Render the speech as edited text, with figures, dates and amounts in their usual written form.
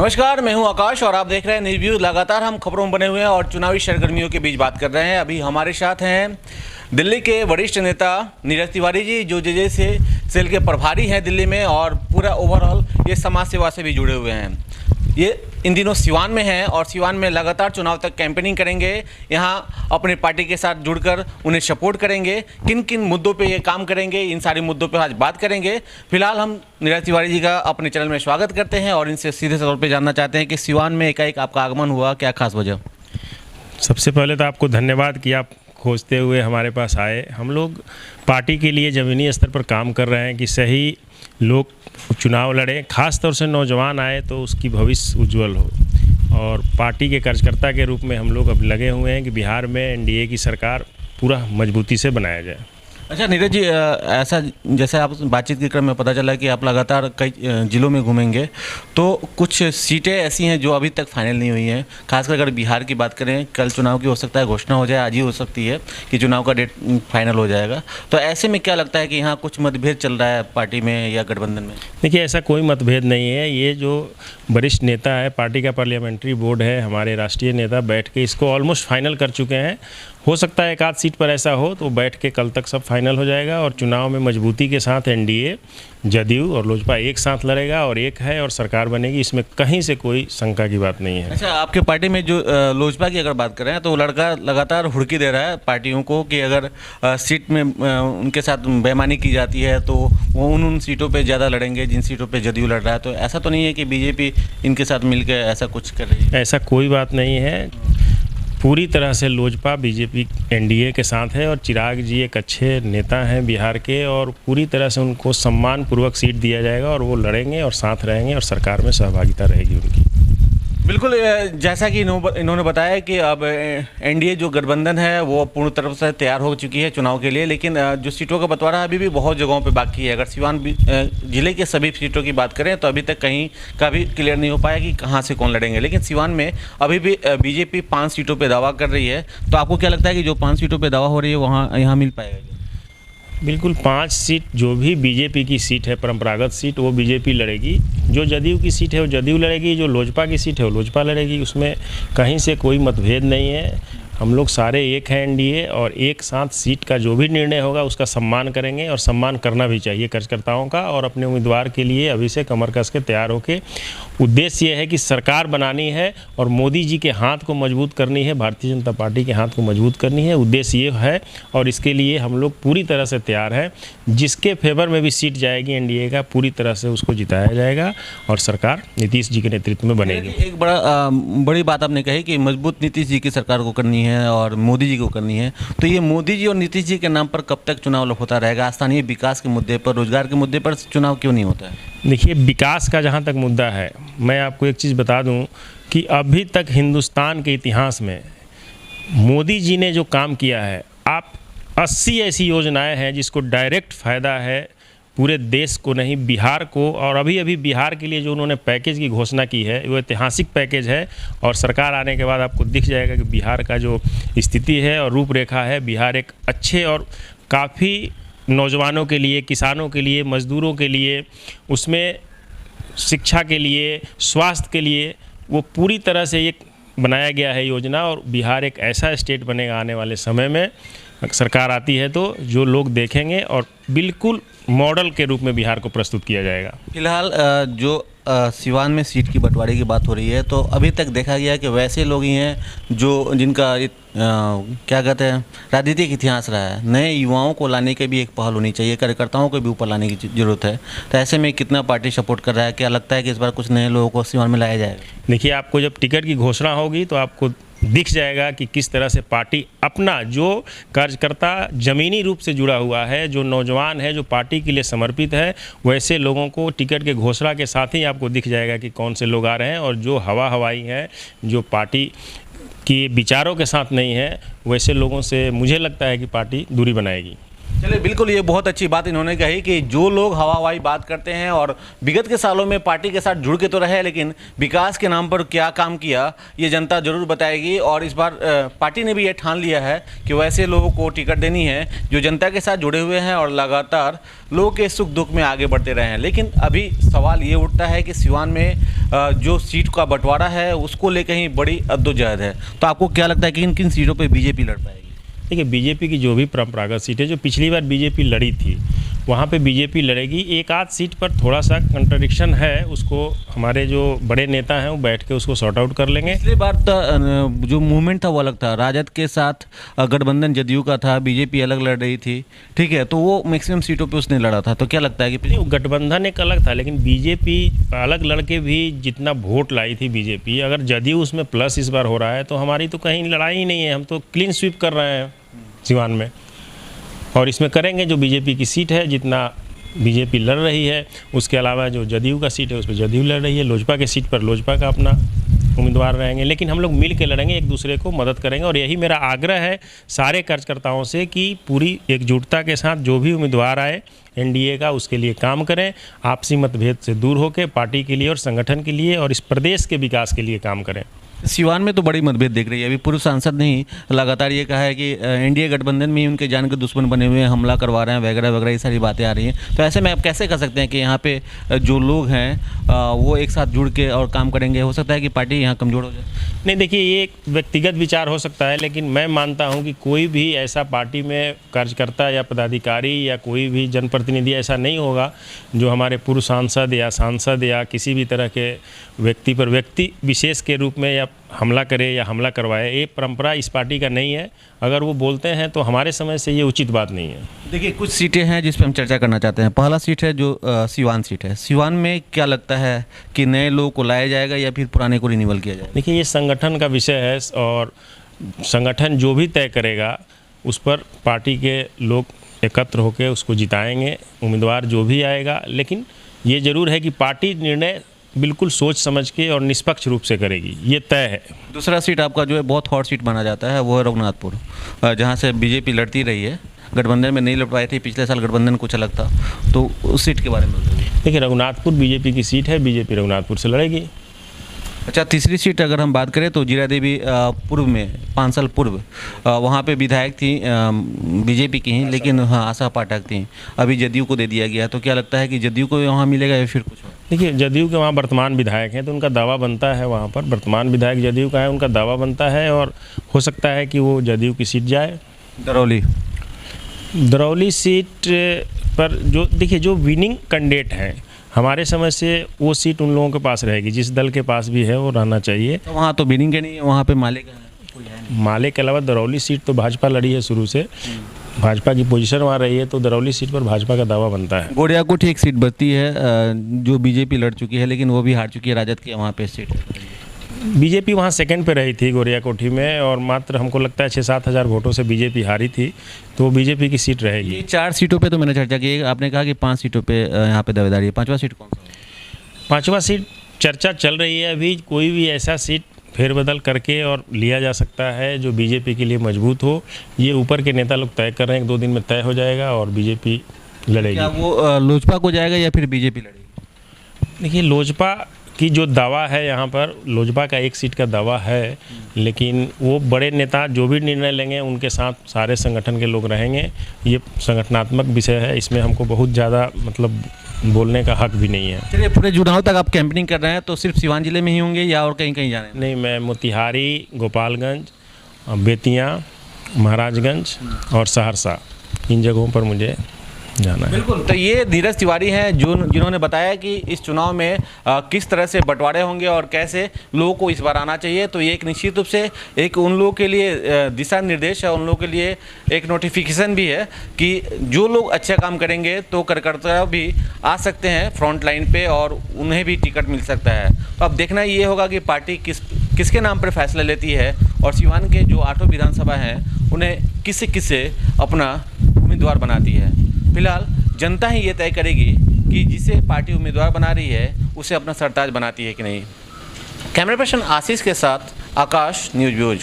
नमस्कार, मैं हूं आकाश और आप देख रहे हैं न्यूज़ व्यू। लगातार हम खबरों में बने हुए हैं और चुनावी सरगर्मियों के बीच बात कर रहे हैं। अभी हमारे साथ हैं दिल्ली के वरिष्ठ नेता नीरज तिवारी जी, जो जेजे से सेल के प्रभारी हैं दिल्ली में और पूरा ओवरऑल ये समाज सेवा से भी जुड़े हुए हैं। ये इन दिनों सिवान में हैं और सिवान में लगातार चुनाव तक कैंपेनिंग करेंगे। यहाँ अपनी पार्टी के साथ जुड़कर उन्हें सपोर्ट करेंगे। किन किन मुद्दों पे ये काम करेंगे, इन सारे मुद्दों पे आज बात करेंगे। फिलहाल हम नीरज तिवारी जी का अपने चैनल में स्वागत करते हैं और इनसे सीधे तौर पे जानना चाहते हैं कि सिवान में एकाएक आपका आगमन हुआ, क्या खास वजह? सबसे पहले तो आपको धन्यवाद कि आप खोजते हुए हमारे पास आए। हम लोग पार्टी के लिए ज़मीनी स्तर पर काम कर रहे हैं कि सही लोग चुनाव लड़ें, खास तौर से नौजवान आए तो उसकी भविष्य उज्जवल हो। और पार्टी के कार्यकर्ता के रूप में हम लोग अब लगे हुए हैं कि बिहार में एनडीए की सरकार पूरा मजबूती से बनाया जाए। अच्छा नीरज जी, ऐसा जैसे आप बातचीत के क्रम में पता चला कि आप लगातार कई जिलों में घूमेंगे, तो कुछ सीटें ऐसी हैं जो अभी तक फाइनल नहीं हुई हैं। खासकर अगर बिहार की बात करें, कल चुनाव की हो सकता है घोषणा हो जाए, आज ही हो सकती है कि चुनाव का डेट फाइनल हो जाएगा। तो ऐसे में क्या लगता है कि यहाँ कुछ मतभेद चल रहा है पार्टी में या गठबंधन में? देखिए, ऐसा कोई मतभेद नहीं है। ये जो वरिष्ठ नेता है, पार्टी का पार्लियामेंट्री बोर्ड है, हमारे राष्ट्रीय नेता बैठ के इसको ऑलमोस्ट फाइनल कर चुके हैं। हो सकता है एक आध सीट पर ऐसा हो तो बैठ के कल तक सब फाइनल हो जाएगा और चुनाव में मजबूती के साथ एनडीए, जदयू और लोजपा एक साथ लड़ेगा और एक है और सरकार बनेगी। इसमें कहीं से कोई शंका की बात नहीं है। अच्छा, आपके पार्टी में जो लोजपा की अगर बात करें तो वो लड़का लगातार हुड़की दे रहा है पार्टियों को कि अगर सीट में उनके साथ बेईमानी की जाती है तो वो उन सीटों पे ज़्यादा लड़ेंगे जिन सीटों पे जदयू लड़ रहा है। तो ऐसा तो नहीं है कि बीजेपी इनके साथ मिलकर ऐसा कुछ कर रही है? ऐसा कोई बात नहीं है। पूरी तरह से लोजपा बीजेपी एनडीए के साथ है और चिराग जी एक अच्छे नेता हैं बिहार के और पूरी तरह से उनको सम्मानपूर्वक सीट दिया जाएगा और वो लड़ेंगे और साथ रहेंगे और सरकार में सहभागिता रहेगी उनकी। बिल्कुल, जैसा कि इन्होंने बताया कि अब एनडीए जो गठबंधन है वो पूर्ण तरफ से तैयार हो चुकी है चुनाव के लिए, लेकिन जो सीटों का बंटवारा अभी भी बहुत जगहों पे बाकी है। अगर सिवान जिले के सभी सीटों की बात करें तो अभी तक कहीं का भी क्लियर नहीं हो पाया कि कहाँ से कौन लड़ेंगे। लेकिन सिवान में अभी भी बीजेपी 5 सीटों पर दावा कर रही है। तो आपको क्या लगता है कि जो 5 सीटों पर दावा हो रही है वहाँ यहाँ मिल पाएगा? बिल्कुल, 5 सीट जो भी बीजेपी की सीट है, परंपरागत सीट, वो बीजेपी लड़ेगी। जो जदयू की सीट है वो जदयू लड़ेगी, जो लोजपा की सीट है वो लोजपा लड़ेगी। उसमें कहीं से कोई मतभेद नहीं है। हम लोग सारे एक हैं एनडीए और एक साथ सीट का जो भी निर्णय होगा उसका सम्मान करेंगे और सम्मान करना भी चाहिए कार्यकर्ताओं का। और अपने उम्मीदवार के लिए अभी से कमर कस के तैयार होके उद्देश्य ये है कि सरकार बनानी है और मोदी जी के हाथ को मजबूत करनी है, भारतीय जनता पार्टी के हाथ को मजबूत करनी है। उद्देश्य ये है और इसके लिए हम लोग पूरी तरह से तैयार हैं। जिसके फेवर में भी सीट जाएगी एनडीए का, पूरी तरह से उसको जिताया जाएगा और सरकार नीतीश जी के नेतृत्व में बनेगी। एक बड़ी बात आपने कही कि मजबूत नीतीश जी की सरकार को करनी है और मोदी जी को करनी है। तो ये मोदी जी और नीतीश जी के नाम पर कब तक चुनाव होता रहेगा? स्थानीय विकास के मुद्दे पर, रोजगार के मुद्दे पर चुनाव क्यों नहीं होता है? देखिए, विकास का जहाँ तक मुद्दा है, मैं आपको एक चीज़ बता दूं कि अभी तक हिंदुस्तान के इतिहास में मोदी जी ने जो काम किया है, आप 80 ऐसी योजनाएं हैं जिसको डायरेक्ट फ़ायदा है पूरे देश को नहीं, बिहार को। और अभी अभी बिहार के लिए जो उन्होंने पैकेज की घोषणा की है वो ऐतिहासिक पैकेज है और सरकार आने के बाद आपको दिख जाएगा कि बिहार का जो स्थिति है और रूपरेखा है, बिहार एक अच्छे और काफ़ी नौजवानों के लिए, किसानों के लिए, मज़दूरों के लिए, उसमें शिक्षा के लिए, स्वास्थ्य के लिए वो पूरी तरह से एक बनाया गया है योजना। और बिहार एक ऐसा स्टेट बनेगा आने वाले समय में, सरकार आती है तो जो लोग देखेंगे और बिल्कुल मॉडल के रूप में बिहार को प्रस्तुत किया जाएगा। फिलहाल जो सिवान में सीट की बंटवारे की बात हो रही है तो अभी तक देखा गया कि वैसे लोग ही हैं जो जिनका क्या कहते हैं राजनीतिक इतिहास रहा है। नए युवाओं को लाने की भी एक पहल होनी चाहिए, कार्यकर्ताओं को भी ऊपर लाने की ज़रूरत है। तो ऐसे में कितना पार्टी सपोर्ट कर रहा है? क्या लगता है कि इस बार कुछ नए लोगों को सिवान में लाया जाएगा? देखिए, आपको जब टिकट की घोषणा होगी तो आपको दिख जाएगा कि किस तरह से पार्टी अपना जो कार्यकर्ता ज़मीनी रूप से जुड़ा हुआ है, जो नौजवान है, जो पार्टी के लिए समर्पित है, वैसे लोगों को टिकट के घोषणा के साथ ही आपको दिख जाएगा कि कौन से लोग आ रहे हैं। और जो हवाई हैं, जो पार्टी के विचारों के साथ नहीं है, वैसे लोगों से मुझे लगता है कि पार्टी दूरी बनाएगी। चलिए, बिल्कुल ये बहुत अच्छी बात इन्होंने कही कि जो लोग हवा हवाई बात करते हैं और विगत के सालों में पार्टी के साथ जुड़ के तो रहे, लेकिन विकास के नाम पर क्या काम किया ये जनता जरूर बताएगी। और इस बार पार्टी ने भी ये ठान लिया है कि वैसे लोगों को टिकट देनी है जो जनता के साथ जुड़े हुए हैं और लगातार लोगों के सुख दुख में आगे बढ़ते रहे हैं। लेकिन अभी सवाल ये उठता है कि सिवान में जो सीट का बंटवारा है उसको लेकर ही बड़ी अद्दोजहद है। तो आपको क्या लगता है कि किन किन सीटों पर बीजेपी लड़ पाएगी? देखिए, बीजेपी की जो भी परंपरागत सीटें जो पिछली बार बीजेपी लड़ी थी वहाँ पे बीजेपी लड़ेगी। एक आध सीट पर थोड़ा सा कंट्रडिक्शन है, उसको हमारे जो बड़े नेता हैं वो बैठ के उसको सॉर्ट आउट कर लेंगे। पिछली बार तो जो मूवमेंट था वो अलग था, राजद के साथ गठबंधन जदयू का था, बीजेपी अलग लड़ रही थी, ठीक है, तो वो मैक्सिमम सीटों पे उसने लड़ा था। तो क्या लगता है कि गठबंधन एक अलग था, लेकिन बीजेपी अलग लड़के भी जितना वोट लाई थी बीजेपी, अगर जदयू उसमें प्लस इस बार हो रहा है तो हमारी तो कहीं लड़ाई ही नहीं है। हम तो क्लीन स्वीप कर रहे हैं सिवान में, और इसमें करेंगे जो बीजेपी की सीट है, जितना बीजेपी लड़ रही है। उसके अलावा जो जदयू का सीट है उस पर जदयू लड़ रही है, लोजपा के सीट पर लोजपा का अपना उम्मीदवार रहेंगे। लेकिन हम लोग मिल के लड़ेंगे, एक दूसरे को मदद करेंगे। और यही मेरा आग्रह है सारे कार्यकर्ताओं से कि पूरी एकजुटता के साथ जो भी उम्मीदवार आए एनडीए का उसके लिए काम करें, आपसी मतभेद से दूर होकर पार्टी के लिए और संगठन के लिए और इस प्रदेश के विकास के लिए काम करें। सिवान में तो बड़ी मतभेद दिख रही है। अभी पूर्व सांसद ने ही लगातार ये कहा है कि एनडीए गठबंधन में ही उनके जान के दुश्मन बने हुए हैं, हमला करवा रहे हैं वगैरह वगैरह, ये सारी बातें आ रही हैं। तो ऐसे में आप कैसे कर सकते हैं कि यहाँ पे जो लोग हैं वो एक साथ जुड़ के और काम करेंगे? हो सकता है कि पार्टी यहाँ कमज़ोर हो जाए। नहीं, देखिए, ये एक व्यक्तिगत विचार हो सकता है, लेकिन मैं मानता हूं कि कोई भी ऐसा पार्टी में कार्यकर्ता या पदाधिकारी या कोई भी जनप्रतिनिधि ऐसा नहीं होगा जो हमारे पूर्व सांसद या किसी भी तरह के व्यक्ति पर व्यक्ति विशेष के रूप में या हमला करे या हमला करवाए। ये परंपरा इस पार्टी का नहीं है। अगर वो बोलते हैं तो हमारे समय से ये उचित बात नहीं है। देखिए, कुछ सीटें हैं जिस पर हम चर्चा करना चाहते हैं। पहला सीट है जो सिवान सीट है। सिवान में क्या लगता है कि नए लोगों को लाया जाएगा या फिर पुराने को रिन्यूअल किया जाएगा? देखिए, ये संगठन का विषय है और संगठन जो भी तय करेगा उस पर पार्टी के लोग एकत्र होकर उसको जिताएंगे, उम्मीदवार जो भी आएगा। लेकिन ये ज़रूर है कि पार्टी निर्णय बिल्कुल सोच समझ के और निष्पक्ष रूप से करेगी, ये तय है। दूसरा सीट आपका जो है बहुत हॉट सीट माना जाता है वो है रघुनाथपुर, जहाँ से बीजेपी लड़ती रही है। गठबंधन में नहीं लड़ पाई थी, पिछले साल गठबंधन कुछ अलग था, तो उस सीट के बारे में बताइए। देखिए, रघुनाथपुर बीजेपी की सीट है, बीजेपी रघुनाथपुर से लड़ेगी। अच्छा, तीसरी सीट अगर हम बात करें तो जीरा देवी पूर्व में 5 साल पूर्व वहाँ पे विधायक थी बीजेपी की ही, लेकिन हाँ आशा पाठक थी, अभी जदयू को दे दिया गया। तो क्या लगता है कि जदयू को वहाँ मिलेगा या फिर कुछ और? देखिए, जदयू के वहाँ वर्तमान विधायक हैं तो उनका दावा बनता है, वहाँ पर वर्तमान विधायक जदयू का है, उनका दावा बनता है और हो सकता है कि वो जदयू की सीट जाए। दरौली सीट पर जो देखिए जो विनिंग कैंडिडेट हैं हमारे समय से वो सीट उन लोगों के पास रहेगी, जिस दल के पास भी है वो रहना चाहिए। तो वहाँ तो बिनिंग के नहीं है, वहाँ पे माले का है। माले के अलावा दरौली सीट तो भाजपा लड़ी है शुरू से, भाजपा की पोजीशन वहाँ रही है, तो दरौली सीट पर भाजपा का दावा बनता है। गोड़ियाकोट एक सीट बचती है जो बीजेपी लड़ चुकी है, लेकिन वो भी हार चुकी है, राजद की वहाँ पे सीट। बीजेपी वहाँ सेकंड पे रही थी गोरियाकोठी में और मात्र हमको लगता है 6-7 हज़ार वोटों से बीजेपी हारी थी, तो बीजेपी की सीट रहेगी। ये 4 सीटों पे तो मैंने चर्चा की, आपने कहा कि 5 सीटों पे यहाँ पे दावेदारी है। 5वां सीट कौन सा है? 5वां सीट चर्चा चल रही है अभी, कोई भी ऐसा सीट फेरबदल करके और लिया जा सकता है जो बीजेपी के लिए मजबूत हो। ये ऊपर के नेता लोग तय कर रहे हैं, 1-2 दिन में तय हो जाएगा और बीजेपी लड़ेगी। क्या वो लोजपा को जाएगा या फिर बीजेपी लड़ेगी? देखिए, लोजपा की जो दावा है यहाँ पर, लोजपा का 1 सीट का दावा है, लेकिन वो बड़े नेता जो भी निर्णय लेंगे उनके साथ सारे संगठन के लोग रहेंगे। ये संगठनात्मक विषय है, इसमें हमको बहुत ज़्यादा मतलब बोलने का हक भी नहीं है। चलिए, पूरे चुनाव तक आप कैंपेनिंग कर रहे हैं तो सिर्फ सिवान जिले में ही होंगे या और कहीं कहीं जाने? नहीं, मैं मोतिहारी, गोपालगंज, बेतिया, महाराजगंज और सहरसा, इन जगहों पर मुझे जाना है। बिल्कुल, तो ये नीरज तिवारी हैं जिन्होंने बताया कि इस चुनाव में किस तरह से बंटवारे होंगे और कैसे लोगों को इस बार आना चाहिए। तो ये एक निश्चित रूप से एक उन लोगों के लिए दिशा निर्देश है, उन लोगों के लिए एक नोटिफिकेशन भी है कि जो लोग अच्छा काम करेंगे तो कार्यकर्ता भी आ सकते हैं फ्रंट लाइन पे और उन्हें भी टिकट मिल सकता है। तो अब देखना ये होगा कि पार्टी किसके नाम पर फैसला लेती है और सिवान के जो 8 विधानसभा हैं उन्हें किसे अपना उम्मीदवार बनाती है। फिलहाल जनता ही ये तय करेगी कि जिसे पार्टी उम्मीदवार बना रही है उसे अपना सरताज बनाती है कि नहीं। कैमरा पर्सन आशीष के साथ आकाश, न्यूज़ व्यूज।